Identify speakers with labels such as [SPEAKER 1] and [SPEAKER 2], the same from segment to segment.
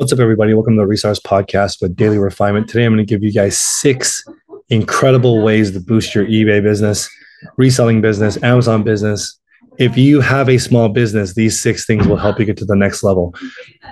[SPEAKER 1] What's up, everybody? Welcome to the Resellers podcast with Daily Refinement. Today, I'm going to give you guys 6 incredible ways to boost your eBay business, reselling business, Amazon business. If you have a small business, these 6 things will help you get to the next level.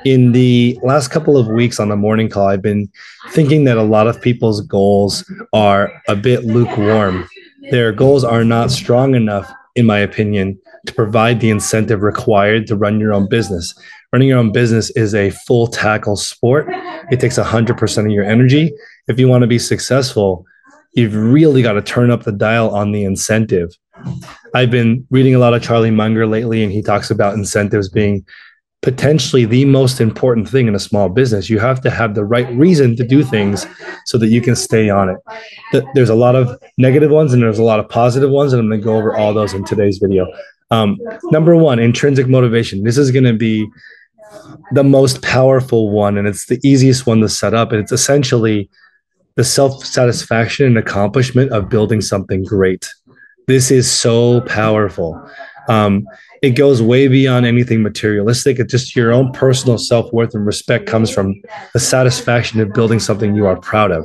[SPEAKER 1] In the last couple of weeks on the morning call, I've been thinking that a lot of people's goals are a bit lukewarm. Their goals are not strong enough, in my opinion, to provide the incentive required to run your own business. Running your own business is a full tackle sport. It takes 100% of your energy. If you want to be successful, you've really got to turn up the dial on the incentive. I've been reading a lot of Charlie Munger lately, and he talks about incentives being potentially the most important thing in a small business. You have to have the right reason to do things so that you can stay on it. There's a lot of negative ones and there's a lot of positive ones, and I'm going to go over all those in today's video. Number 1, intrinsic motivation. This is going to be the most powerful one, and it's the easiest one to set up. And it's essentially the self-satisfaction and accomplishment of building something great. This is so powerful. It goes way beyond anything materialistic. It's just your own personal self-worth and respect comes from the satisfaction of building something you are proud of.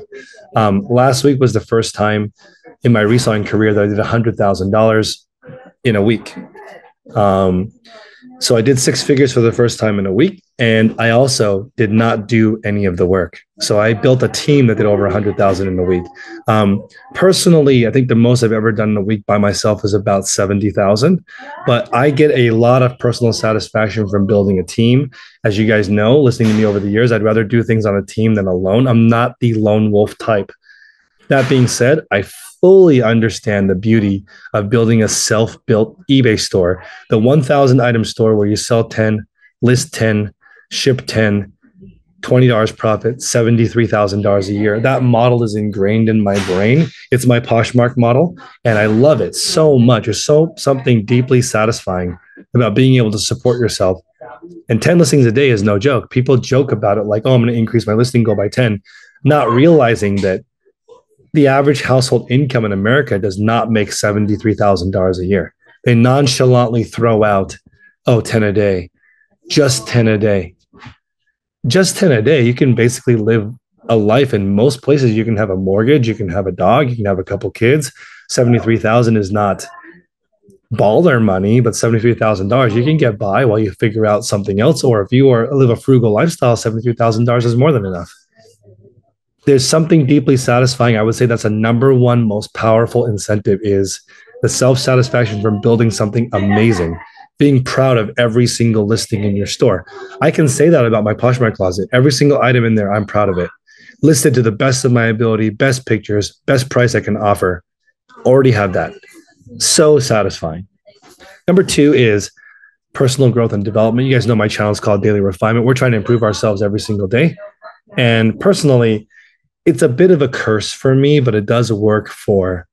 [SPEAKER 1] Last week was the first time in my reselling career that I did $100,000 in a week. So I did 6 figures for the first time in a week, and I also did not do any of the work. So I built a team that did over 100,000 in a week. Personally, I think the most I've ever done in a week by myself is about 70,000, but I get a lot of personal satisfaction from building a team. As you guys know, listening to me over the years, I'd rather do things on a team than alone. I'm not the lone wolf type. That being said, I fully understand the beauty of building a self-built eBay store, the 1,000 item store where you sell 10, list 10, ship 10, $20 profit, $73,000 a year. That model is ingrained in my brain. It's my Poshmark model, and I love it so much. There's something deeply satisfying about being able to support yourself. And 10 listings a day is no joke. People joke about it like, oh, I'm going to increase my listing goal by 10, not realizing that the average household income in America does not make $73,000 a year. They nonchalantly throw out, 10 a day, just 10 a day. Just 10 a day, you can basically live a life in most places. You can have a mortgage, you can have a dog, you can have a couple kids. 73,000 is not baller money, but $73,000 you can get by while you figure out something else. Or if you live a frugal lifestyle, $73,000 is more than enough. There's something deeply satisfying. I would say that's the number 1 most powerful incentive is the self-satisfaction from building something amazing, being proud of every single listing in your store. I can say that about my Poshmark closet. Every single item in there, I'm proud of it. Listed to the best of my ability, best pictures, best price I can offer. Already have that. So satisfying. Number 2 is personal growth and development. You guys know my channel is called Daily Refinement. We're trying to improve ourselves every single day. And personally, it's a bit of a curse for me, but it does work for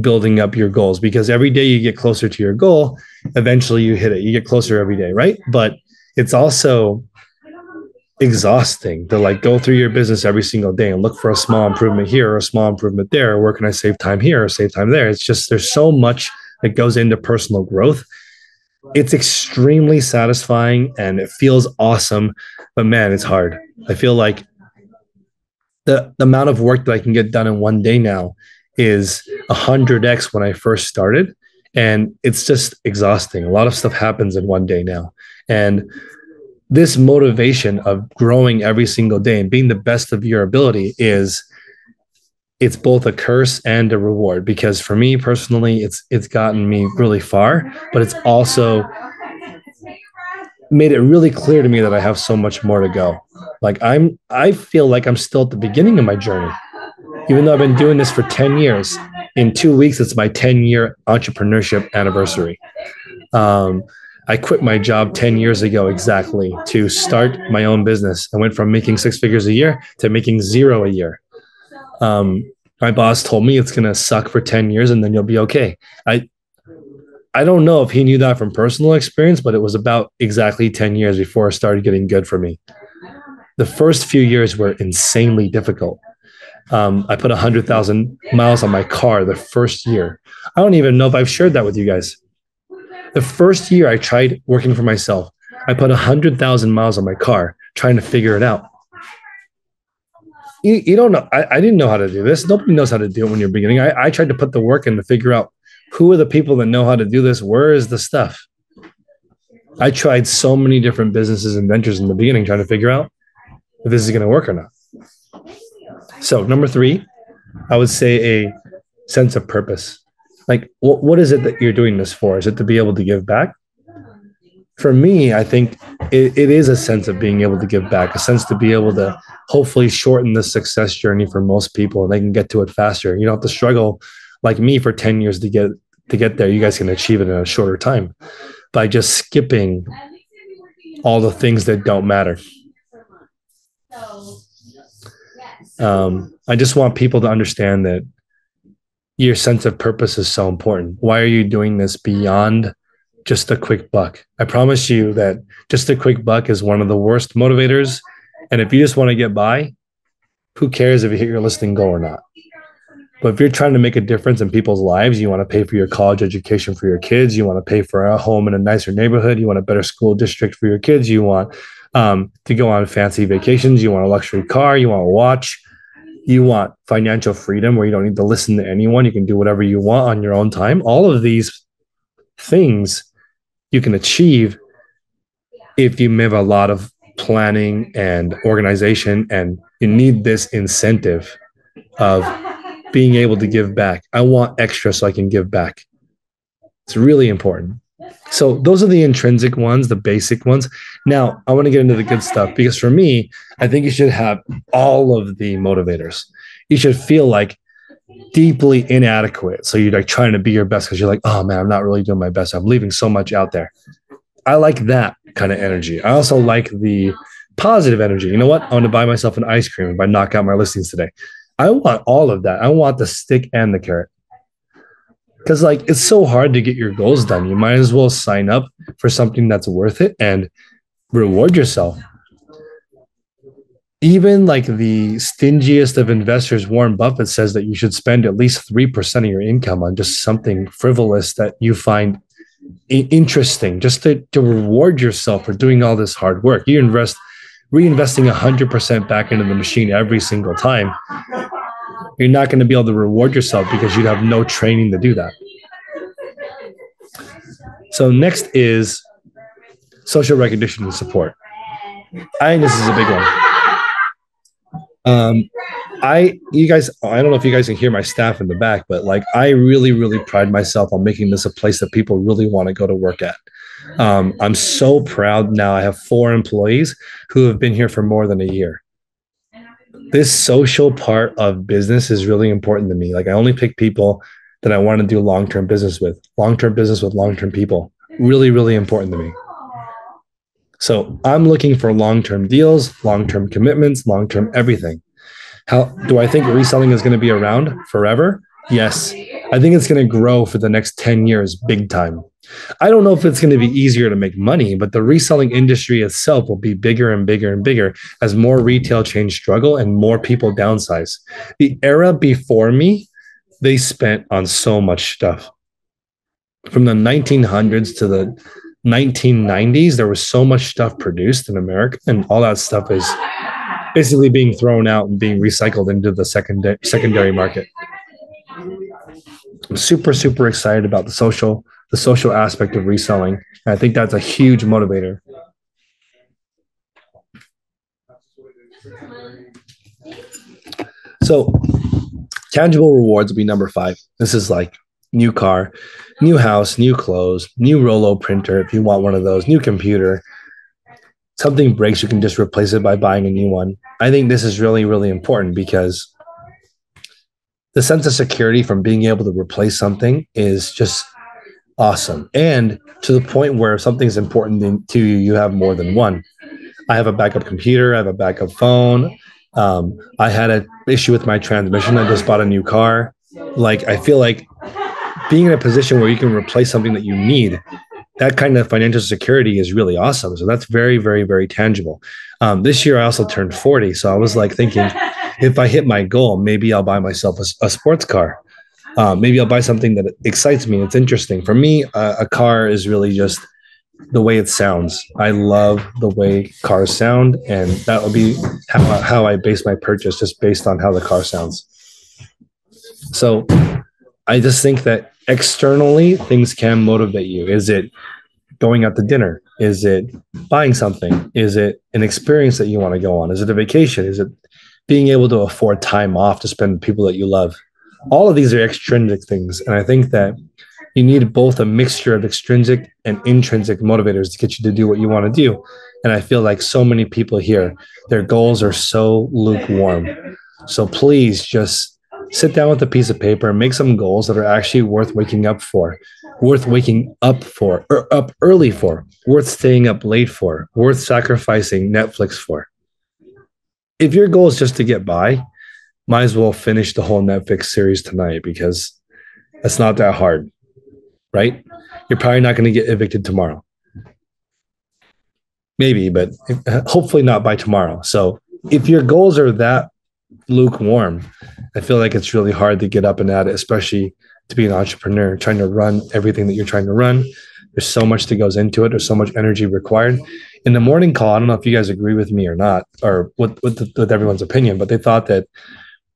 [SPEAKER 1] building up your goals, because every day you get closer to your goal, eventually you hit it. You get closer every day, right? But it's also exhausting to go through your business every single day and look for a small improvement here or a small improvement there. Or where can I save time here or save time there? It's just, there's so much that goes into personal growth. It's extremely satisfying and it feels awesome, but man, it's hard. I feel like the amount of work that I can get done in one day now is 100x when I first started. And it's just exhausting. A lot of stuff happens in one day now. And this motivation of growing every single day and being the best of your ability it's both a curse and a reward, because for me personally, it's gotten me really far, but it's also made it really clear to me that I have so much more to go. I feel like I'm still at the beginning of my journey, even though I've been doing this for 10 years. In 2 weeks, it's my 10-year entrepreneurship anniversary. I quit my job 10 years ago exactly to start my own business. I went from making 6 figures a year to making 0 a year. My boss told me it's going to suck for 10 years and then you'll be okay. I don't know if he knew that from personal experience, but it was about exactly 10 years before it started getting good for me. The first few years were insanely difficult. I put 100,000 miles on my car the first year. I don't even know if I've shared that with you guys. The first year I tried working for myself, I put 100,000 miles on my car. trying to figure it out. You don't know. I didn't know how to do this. Nobody knows how to do it when you're beginning. I tried to put the work in to figure out who are the people that know how to do this. Where is the stuff? I tried so many different businesses and ventures in the beginning trying to figure out if this is going to work or not. So number 3, I would say a sense of purpose. Like, what is it that you're doing this for? Is it to be able to give back? For me, I think it is a sense of being able to give back, a sense to be able to hopefully shorten the success journey for most people, and they can get to it faster. You don't have to struggle like me for 10 years to get there. You guys can achieve it in a shorter time by just skipping all the things that don't matter. I just want people to understand that your sense of purpose is so important. Why are you doing this beyond just a quick buck? I promise you that just a quick buck is one of the worst motivators. And if you just want to get by, who cares if you hit your listing goal or not? But if you're trying to make a difference in people's lives, you want to pay for your college education for your kids, you want to pay for a home in a nicer neighborhood, you want a better school district for your kids, you want to go on fancy vacations, you want a luxury car, you want a watch, you want financial freedom where you don't need to listen to anyone, you can do whatever you want on your own time. All of these things you can achieve if you have a lot of planning and organization, and you need this incentive of being able to give back. I want extra so I can give back. It's really important. So those are the intrinsic ones, the basic ones. Now I want to get into the good stuff, because for me, I think you should have all of the motivators. You should feel like deeply inadequate. So you're like trying to be your best because you're like, oh man, I'm not really doing my best. I'm leaving so much out there. I like that kind of energy. I also like the positive energy. You know what? I want to buy myself an ice cream if I knock out my listings today. I want all of that. I want the stick and the carrot. Because like it's so hard to get your goals done. You might as well sign up for something that's worth it and reward yourself. Even like the stingiest of investors, Warren Buffett, says that you should spend at least 3% of your income on just something frivolous that you find interesting, just to reward yourself for doing all this hard work. You reinvesting 100% back into the machine every single time. You're not going to be able to reward yourself because you'd have no training to do that. So next is social recognition and support. I think this is a big one. I don't know if you guys can hear my staff in the back, but like I really, really pride myself on making this a place that people really want to go to work at. I'm so proud now. I have 4 employees who have been here for more than a year. This social part of business is really important to me. Like I only pick people that I want to do long-term business with long-term people. Really, really important to me. So I'm looking for long-term deals, long-term commitments, long-term everything. How do I think reselling is going to be around forever? Yes. I think it's going to grow for the next 10 years, big time. I don't know if it's going to be easier to make money, but the reselling industry itself will be bigger and bigger and bigger as more retail chains struggle and more people downsize. The era before me, they spent on so much stuff. From the 1900s to the 1990s, there was so much stuff produced in America, and all that stuff is basically being thrown out and being recycled into the secondary market. I'm super, super excited about the social aspect of reselling. And I think that's a huge motivator. So tangible rewards will be number 5. This is like new car, new house, new clothes, new Rolo printer if you want one of those, new computer. Something breaks, you can just replace it by buying a new one. I think this is really, really important because the sense of security from being able to replace something is just awesome. And to the point where if something's important to you, you have more than one. I have a backup computer. I have a backup phone. I had an issue with my transmission. I just bought a new car. Like, I feel like being in a position where you can replace something that you need, that kind of financial security is really awesome. So that's very, very, very tangible. This year, I also turned 40. So I was like thinking, if I hit my goal, maybe I'll buy myself a sports car. Maybe I'll buy something that excites me. It's interesting. For me, a car is really just the way it sounds. I love the way cars sound, and that will be how I base my purchase, just based on how the car sounds. So I just think that externally things can motivate you. Is it going out to dinner? Is it buying something? Is it an experience that you want to go on? Is it a vacation? Is it being able to afford time off to spend with people that you love? All of these are extrinsic things. And I think that you need both a mixture of extrinsic and intrinsic motivators to get you to do what you want to do. And I feel like so many people here, their goals are so lukewarm. So please just sit down with a piece of paper and make some goals that are actually worth waking up for, worth waking up for, or up early for, worth staying up late for, worth sacrificing Netflix for. If your goal is just to get by, might as well finish the whole Netflix series tonight, because it's not that hard, right? You're probably not going to get evicted tomorrow. Maybe, but hopefully not by tomorrow. So if your goals are that lukewarm, I feel like it's really hard to get up and at it, especially to be an entrepreneur, trying to run everything that you're trying to run. There's so much that goes into it. There's so much energy required. In the morning call, I don't know if you guys agree with me or not, or with everyone's opinion, but they thought that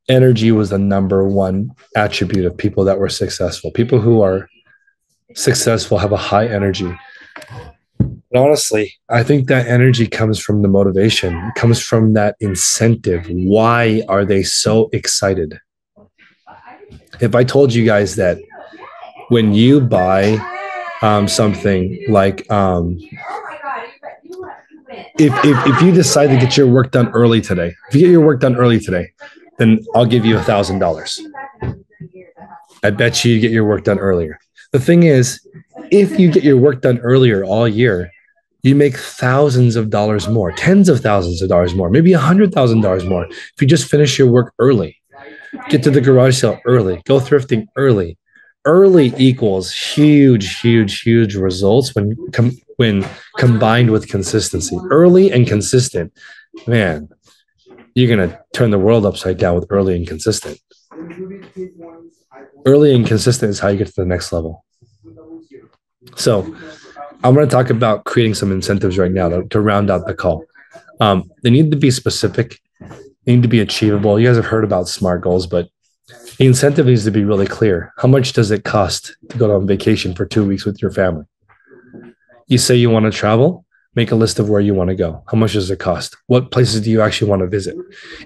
[SPEAKER 1] energy was the number one attribute of people that were successful. People who are successful have a high energy. And honestly, I think that energy comes from the motivation. It comes from that incentive. Why are they so excited? If I told you guys that when you buy something like if you decide to get your work done early today, if you get your work done early today, then I'll give you $1,000. I bet you get your work done earlier. The thing is, if you get your work done earlier all year, you make thousands of dollars more, tens of thousands of dollars more, maybe $100,000 more if you just finish your work early. Get to the garage sale early, go thrifting early. Early equals huge, huge, huge results when combined with consistency. Early and consistent, man, you're going to turn the world upside down with early and consistent. Early and consistent is how you get to the next level. So I'm going to talk about creating some incentives right now to round out the call. They need to be specific. They need to be achievable. You guys have heard about SMART goals, but the incentive needs to be really clear. How much does it cost to go on vacation for 2 weeks with your family? You say you want to travel, make a list of where you want to go. How much does it cost? What places do you actually want to visit?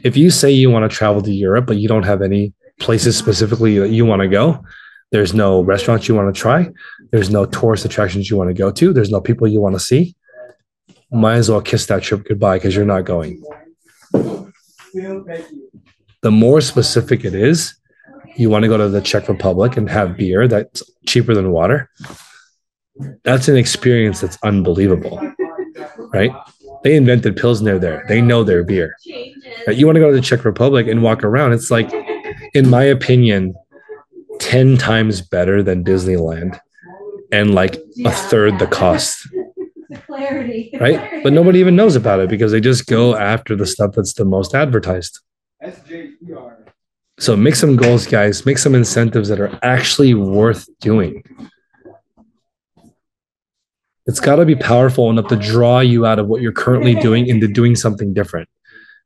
[SPEAKER 1] If you say you want to travel to Europe, but you don't have any places specifically that you want to go, there's no restaurants you want to try, there's no tourist attractions you want to go to, there's no people you want to see, might as well kiss that trip goodbye, because you're not going. The more specific it is, you want to go to the Czech Republic and have beer that's cheaper than water, that's an experience that's unbelievable, right? They invented Pilsner there. They know their beer. You want to go to the Czech Republic and walk around. It's like, in my opinion, 10 times better than Disneyland and like a third the cost, right? But nobody even knows about it because they just go after the stuff that's the most advertised. So make some goals, guys. Make some incentives that are actually worth doing. It's got to be powerful enough to draw you out of what you're currently doing into doing something different.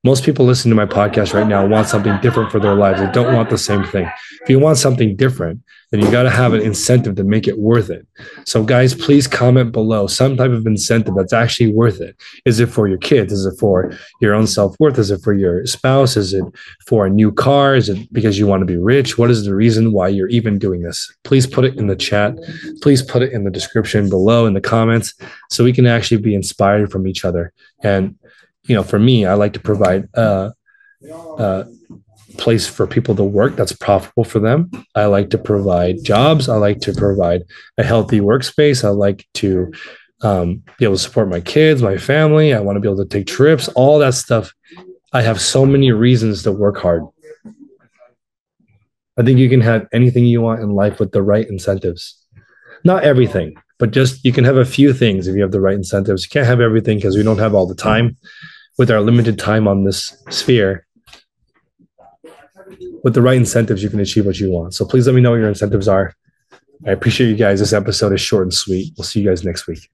[SPEAKER 1] Most people listening to my podcast right now want something different for their lives. They don't want the same thing. If you want something different, then you got to have an incentive to make it worth it. So guys, please comment below some type of incentive that's actually worth it. Is it for your kids? Is it for your own self-worth? Is it for your spouse? Is it for a new car? Is it because you want to be rich? What is the reason why you're even doing this? Please put it in the chat. Please put it in the description below in the comments so we can actually be inspired from each other. And for me, I like to provide a place for people to work that's profitable for them. I like to provide jobs. I like to provide a healthy workspace. I like to be able to support my kids, my family. I want to be able to take trips, all that stuff. I have so many reasons to work hard. I think you can have anything you want in life with the right incentives. Not everything, but just you can have a few things if you have the right incentives. You can't have everything because we don't have all the time. With our limited time on this sphere, with the right incentives, you can achieve what you want. So please let me know what your incentives are. I appreciate you guys. This episode is short and sweet. We'll see you guys next week.